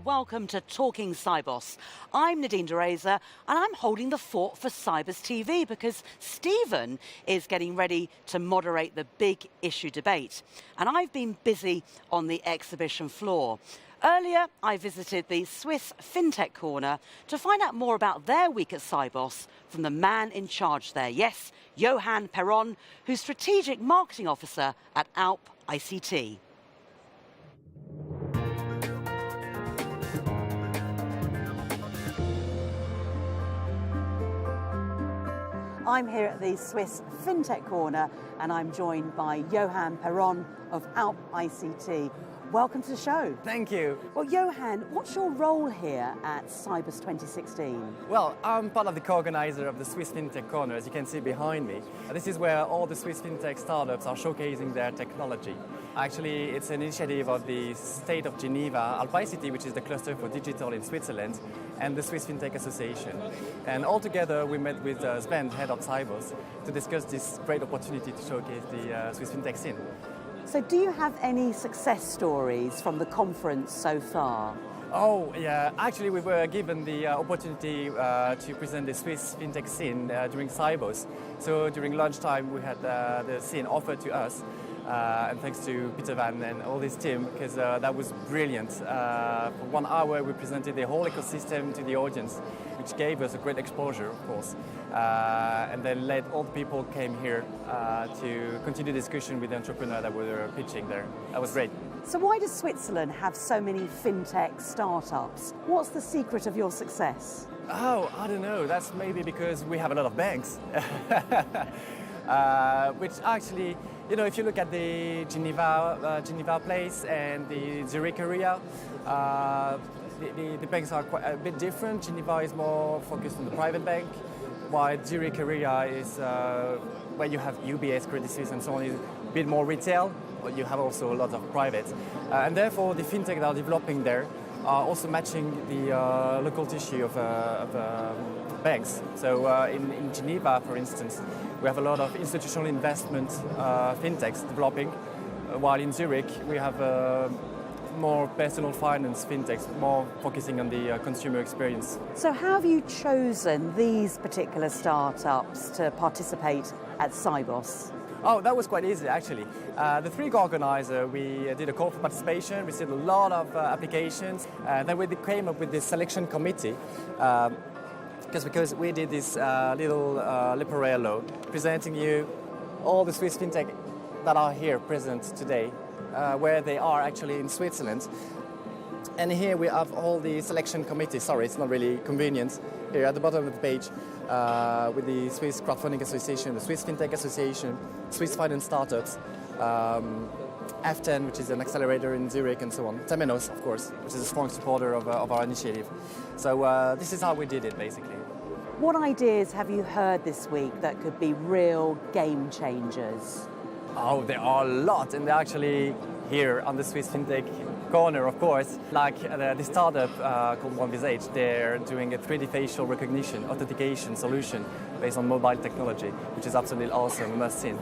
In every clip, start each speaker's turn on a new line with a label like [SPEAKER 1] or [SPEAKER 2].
[SPEAKER 1] welcome to Talking Sibos. I'm Nadine Dereza, and I'm holding the fort for Sibos TV because Stephen is getting ready to moderate the big issue debate. And I've been busy on the exhibition floor. Earlier, I visited the Swiss FinTech Corner to find out more about their week at Sibos from the man in charge there. Yes, Yohann Perron, who's Strategic Marketing Officer at Alp ICT. I'm here at the Swiss FinTech Corner and I'm joined by Yohann Perron of Alp ICT. Welcome to the show.
[SPEAKER 2] Thank you.
[SPEAKER 1] Well, Johann, what's your role here at Sibos 2016?
[SPEAKER 2] Well, I'm part of the co-organizer of the Swiss FinTech Corner, as you can see behind me. This is where all the Swiss FinTech startups are showcasing their technology. Actually, it's an initiative of the State of Geneva, Alp ICT, which is the cluster for digital in Switzerland, and the Swiss FinTech Association. And all together, we met with Sven, head of Sibos, to discuss this great opportunity to showcase the Swiss FinTech scene.
[SPEAKER 1] So do you have any success stories from the conference so far?
[SPEAKER 2] Oh, yeah. Actually, we were given the opportunity to present the Swiss FinTech scene during Sibos. So during lunchtime, we had the scene offered to us. And thanks to Peter Van and all his team, because that was brilliant. For 1 hour, we presented the whole ecosystem to the audience, which gave us a great exposure, of course. And then all the people came here to continue discussion with the entrepreneur that were pitching there. That was great.
[SPEAKER 1] So why does Switzerland have so many fintech startups? What's the secret of your success?
[SPEAKER 2] Oh, I don't know. That's maybe because we have a lot of banks. Which actually, you know, if you look at the Geneva place and the Zurich area, the banks are quite a bit different. Geneva is more focused on the private bank, while Zurich area is where you have UBS, Credit Suisse and so on, is a bit more retail, but you have also a lot of private. And therefore, the fintech that are developing there are also matching the local tissue of banks. So in Geneva, for instance, we have a lot of institutional investment fintechs developing, while in Zurich we have more personal finance fintechs, more focusing on the consumer experience.
[SPEAKER 1] So how have you chosen these particular startups to participate at Sibos?
[SPEAKER 2] Oh, that was quite easy, actually. The three co-organizers, we did a call for participation, received a lot of applications, then we came up with this selection committee, because we did this little Leporello, presenting you all the Swiss FinTech that are here present today, where they are actually in Switzerland. And here we have all the selection committee. Sorry, it's not really convenient. Here at the bottom of the page, with the Swiss Crowdfunding Association, the Swiss FinTech Association, Swiss Finance Startups, F10, which is an accelerator in Zurich, and so on. Temenos, of course, which is a strong supporter of our initiative. So this is how we did it, basically.
[SPEAKER 1] What ideas have you heard this week that could be real game changers?
[SPEAKER 2] Oh, there are a lot, and they're actually here on the Swiss FinTech Corner, of course. Like the startup called One Visage, they're doing a 3D facial recognition authentication solution based on mobile technology, which is absolutely awesome, a must-see.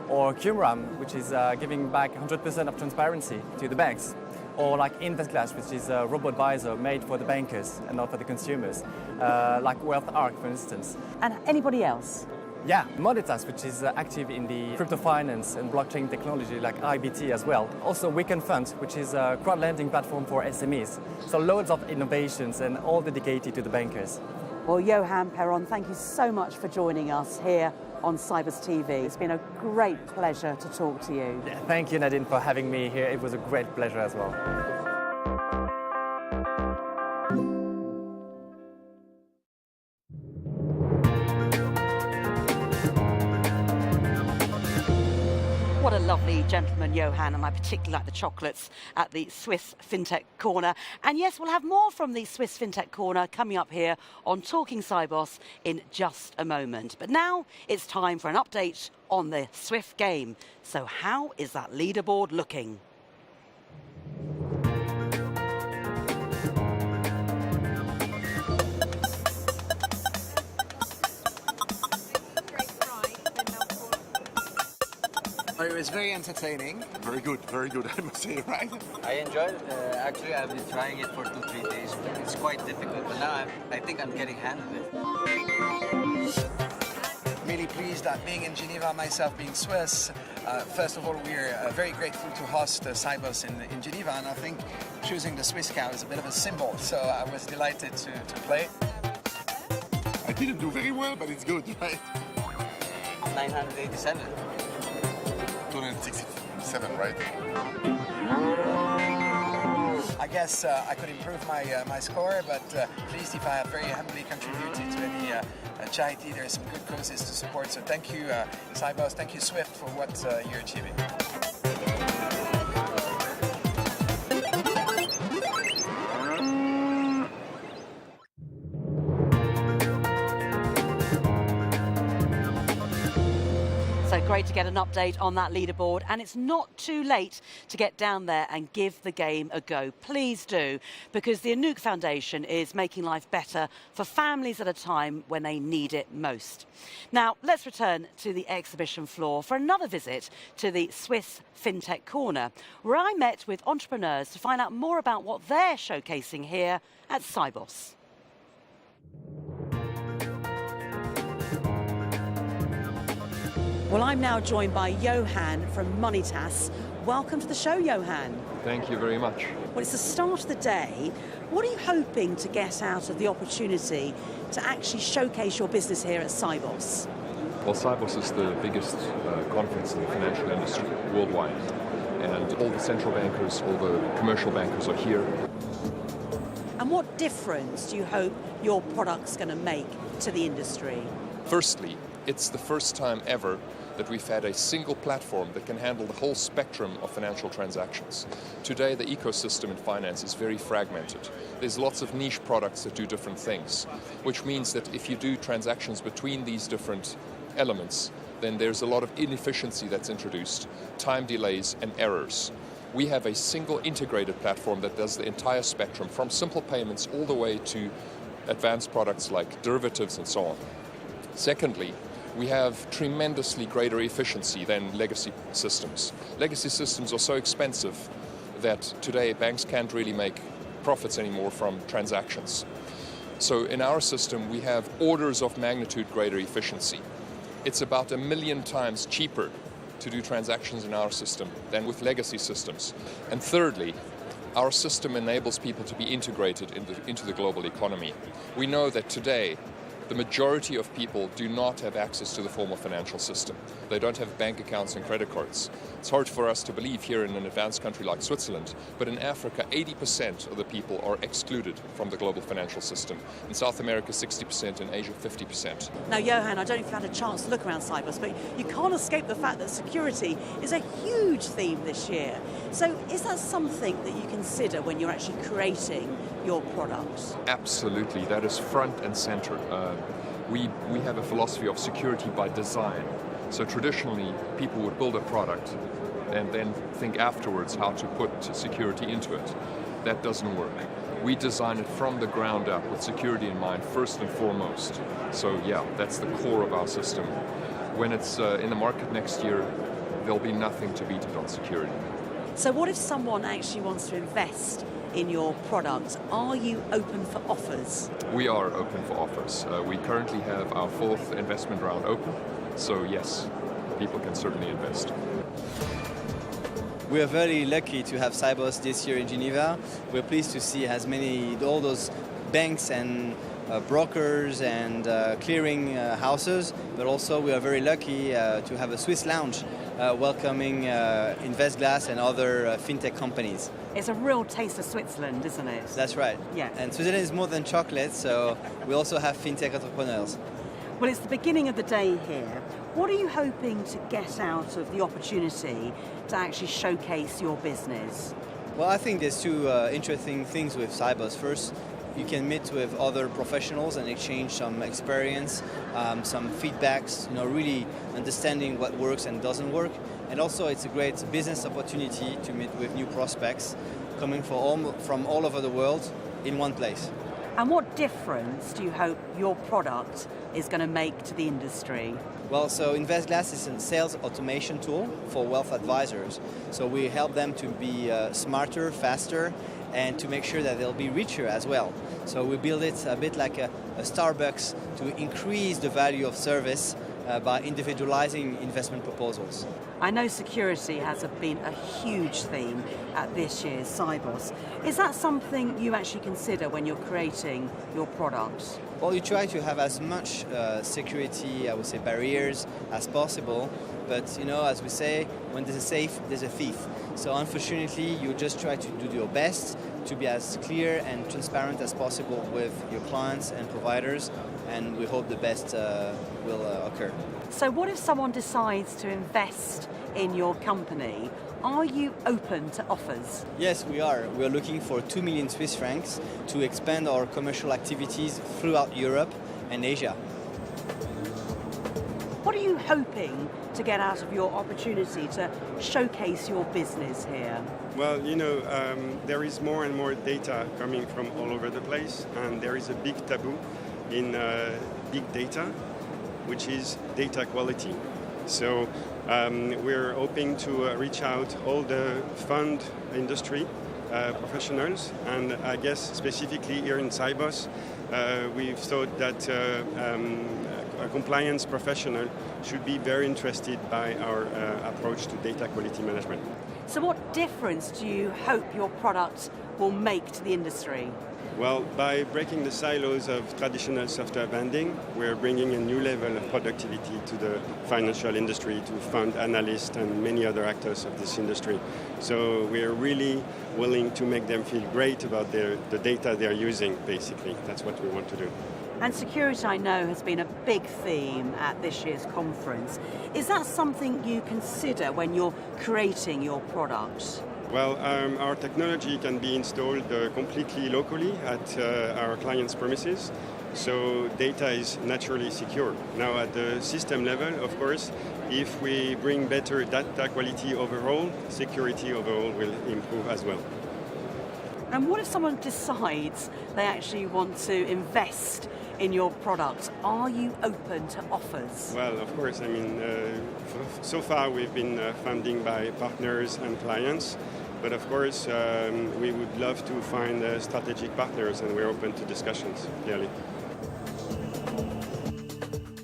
[SPEAKER 2] Or Qumram, which is giving back 100% of transparency to the banks. Or like InvestGlass, which is a robo-advisor made for the bankers and not for the consumers. Like Wealth Arc, for instance.
[SPEAKER 1] And anybody else?
[SPEAKER 2] Yeah, Monetas, which is active in the crypto finance and blockchain technology like IBT as well. Also Weekend Fund, which is a crowd lending platform for SMEs. So loads of innovations and all dedicated to the bankers.
[SPEAKER 1] Well, Yohann Perron, thank you so much for joining us here on Sibos TV. It's been a great pleasure to talk to you.
[SPEAKER 2] Yeah, thank you, Nadine, for having me here. It was a great pleasure as well.
[SPEAKER 1] What a lovely gentleman, Johann, and I particularly like the chocolates at the Swiss FinTech Corner. And yes, we'll have more from the Swiss FinTech Corner coming up here on Talking Sibos in just a moment. But now it's time for an update on the Swift game. So how is that leaderboard looking?
[SPEAKER 3] It was very entertaining.
[SPEAKER 4] Very good, I must say, right?
[SPEAKER 5] I enjoyed it. Actually, I've been trying it for 2-3 days. It's quite difficult, but now I think I'm getting hand of it.
[SPEAKER 3] Really pleased that being in Geneva, myself being Swiss, first of all, we're very grateful to host Sibos in Geneva, and I think choosing the Swiss cow is a bit of a symbol, so I was delighted to play.
[SPEAKER 4] I didn't do very well, but it's good, right?
[SPEAKER 5] 987.
[SPEAKER 4] 267, right?
[SPEAKER 3] I guess I could improve my score, but pleased if I have very humbly contributed to any charity. There are some good causes to support, so thank you Sibos, thank you Swift for what you're achieving.
[SPEAKER 1] So great to get an update on that leaderboard, and it's not too late to get down there and give the game a go. Please do, because the Anouk Foundation is making life better for families at a time when they need it most. Now, let's return to the exhibition floor for another visit to the Swiss FinTech Corner, where I met with entrepreneurs to find out more about what they're showcasing here at Sibos. Well, I'm now joined by Johann from Mathias. Welcome to the show, Johann.
[SPEAKER 6] Thank you very much.
[SPEAKER 1] Well, it's the start of the day. What are you hoping to get out of the opportunity to actually showcase your business here at Sibos?
[SPEAKER 6] Well, Sibos is the biggest conference in the financial industry worldwide. And all the central bankers, all the commercial bankers are here.
[SPEAKER 1] And what difference do you hope your product's going to make to the industry?
[SPEAKER 6] Firstly, it's the first time ever that we've had a single platform that can handle the whole spectrum of financial transactions. Today, the ecosystem in finance is very fragmented. There's lots of niche products that do different things, which means that if you do transactions between these different elements, then there's a lot of inefficiency that's introduced, time delays and errors. We have a single integrated platform that does the entire spectrum, from simple payments all the way to advanced products like derivatives and so on. Secondly, we have tremendously greater efficiency than legacy systems. Legacy systems are so expensive that today banks can't really make profits anymore from transactions. So in our system, we have orders of magnitude greater efficiency. It's about 1 million times cheaper to do transactions in our system than with legacy systems. And thirdly, our system enables people to be integrated into the global economy. We know that today, the majority of people do not have access to the formal financial system. They don't have bank accounts and credit cards. It's hard for us to believe here in an advanced country like Switzerland, but in Africa, 80% of the people are excluded from the global financial system. In South America, 60%, in Asia, 50%.
[SPEAKER 1] Now, Johann, I don't know if you've had a chance to look around Sibos, but you can't escape the fact that security is a huge theme this year. So is that something that you consider when you're actually creating your products?
[SPEAKER 6] Absolutely, that is front and center. We have a philosophy of security by design. So traditionally, people would build a product and then think afterwards how to put security into it. That doesn't work. We design it from the ground up with security in mind first and foremost. So yeah, that's the core of our system. When it's in the market next year, there'll be nothing to beat it on security.
[SPEAKER 1] So what if someone actually wants to invest in your product? Are you open for offers?
[SPEAKER 6] We are open for offers. We currently have our 4th investment round open, so yes, people can certainly invest.
[SPEAKER 7] We are very lucky to have Sibos this year in Geneva. We're pleased to see all those banks and brokers and clearing houses, but also we are very lucky to have a Swiss lounge welcoming InvestGlass and other fintech companies.
[SPEAKER 1] It's a real taste of Switzerland, isn't it?
[SPEAKER 7] That's right.
[SPEAKER 1] Yeah.
[SPEAKER 7] And Switzerland is more than chocolate, so we also have fintech entrepreneurs.
[SPEAKER 1] Well, it's the beginning of the day here. What are you hoping to get out of the opportunity to actually showcase your business?
[SPEAKER 7] Well, I think there's two interesting things with Sibos. First, you can meet with other professionals and exchange some experience, some feedbacks, really understanding what works and doesn't work. And also it's a great business opportunity to meet with new prospects coming from all over the world in one place.
[SPEAKER 1] And what difference do you hope your product is going to make to the industry?
[SPEAKER 7] Well, so InvestGlass is a sales automation tool for wealth advisors. So we help them to be smarter, faster, and to make sure that they'll be richer as well. So we build it a bit like a Starbucks to increase the value of service by individualizing investment proposals.
[SPEAKER 1] I know security has been a huge theme at this year's Sibos. Is that something you actually consider when you're creating your products?
[SPEAKER 7] Well, you try to have as much security, I would say, barriers as possible. But, you know, as we say, when there's a safe, there's a thief. So unfortunately, you just try to do your best to be as clear and transparent as possible with your clients and providers, and we hope the best will occur.
[SPEAKER 1] So what if someone decides to invest in your company? Are you open to offers?
[SPEAKER 7] Yes, we are. We are looking for 2 million Swiss francs to expand our commercial activities throughout Europe and Asia.
[SPEAKER 1] What are you hoping to get out of your opportunity to showcase your business here?
[SPEAKER 8] Well, you know, there is more and more data coming from all over the place, and there is a big taboo in big data, which is data quality. So we're hoping to reach out all the fund industry professionals, and I guess specifically here in Sibos, we've thought that a compliance professional should be very interested by our approach to data quality management.
[SPEAKER 1] So what difference do you hope your product will make to the industry?
[SPEAKER 8] Well, by breaking the silos of traditional software vending, we're bringing a new level of productivity to the financial industry, to fund analysts and many other actors of this industry. So we're really willing to make them feel great about the data they're using, basically. That's what we want to do.
[SPEAKER 1] And security, I know, has been a big theme at this year's conference. Is that something you consider when you're creating your product?
[SPEAKER 8] Well, our technology can be installed completely locally at our clients' premises, so data is naturally secure. Now, at the system level, of course, if we bring better data quality overall, security overall will improve as well.
[SPEAKER 1] And what if someone decides they actually want to invest in your product? Are you open to offers?
[SPEAKER 8] Well, of course. I mean, so far we've been funding by partners and clients. But of course, we would love to find strategic partners, and we're open to discussions, clearly.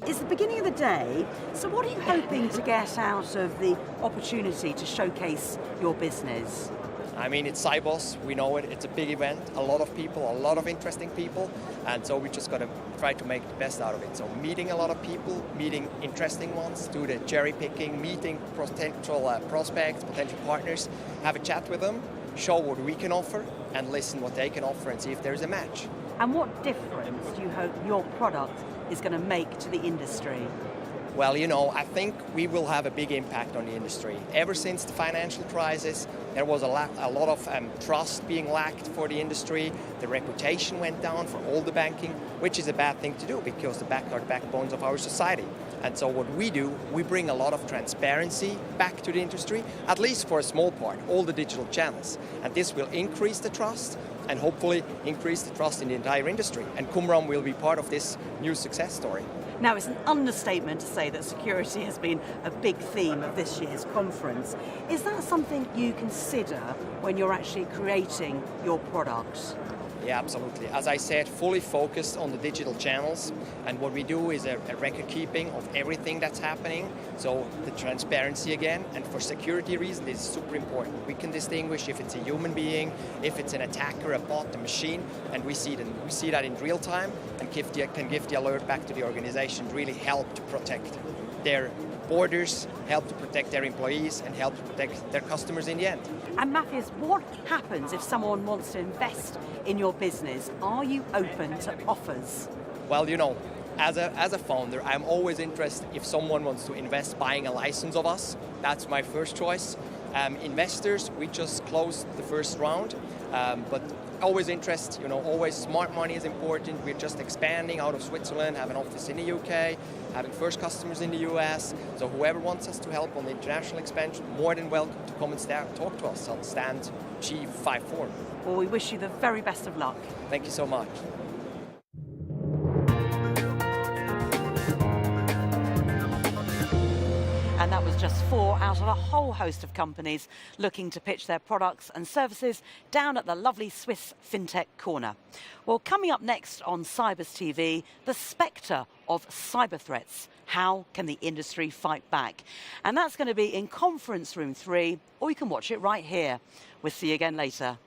[SPEAKER 1] It's the beginning of the day, so what are you hoping to get out of the opportunity to showcase your business?
[SPEAKER 9] I mean, it's Sibos, we know it, it's a big event, a lot of people, a lot of interesting people, and so we just got to try to make the best out of it. So meeting a lot of people, meeting interesting ones, do the cherry picking, meeting potential prospects, potential partners, have a chat with them, show what we can offer, and listen what they can offer and see if there's a match.
[SPEAKER 1] And what difference do you hope your product is going to make to the industry?
[SPEAKER 9] Well, you know, I think we will have a big impact on the industry. Ever since the financial crisis, there was a lot of trust being lacked for the industry. The reputation went down for all the banking, which is a bad thing to do because the banks are the backbones of our society. And so what we do, we bring a lot of transparency back to the industry, at least for a small part, all the digital channels. And this will increase the trust and hopefully increase the trust in the entire industry. And Qumran will be part of this new success story.
[SPEAKER 1] Now, it's an understatement to say that security has been a big theme of this year's conference. Is that something you consider when you're actually creating your product?
[SPEAKER 9] Yeah, absolutely. As I said, fully focused on the digital channels, and what we do is a record keeping of everything that's happening. So the transparency again, and for security reasons, it's super important. We can distinguish if it's a human being, if it's an attacker, a bot, a machine, and we see that in real time, and can give the alert back to the organization, really help to protect their borders, help to protect their employees, and help to protect their customers in the end.
[SPEAKER 1] And Mathias, what happens if someone wants to invest in your business? Are you open to offers?
[SPEAKER 9] Well, you know, as a founder, I'm always interested if someone wants to invest buying a license of us. That's my first choice. Investors, we just closed the first round, but always interest, you know, always smart money is important. We're just expanding out of Switzerland, have an office in the UK, having first customers in the US. So whoever wants us to help on the international expansion, more than welcome to come and talk to us on stand G54.
[SPEAKER 1] Well, we wish you the very best of luck.
[SPEAKER 9] Thank you so much.
[SPEAKER 1] And that was just 4 out of a whole host of companies looking to pitch their products and services down at the lovely Swiss FinTech Corner. Well, coming up next on Sibos TV, the spectre of cyber threats. How can the industry fight back? And that's going to be in Conference Room 3, or you can watch it right here. We'll see you again later.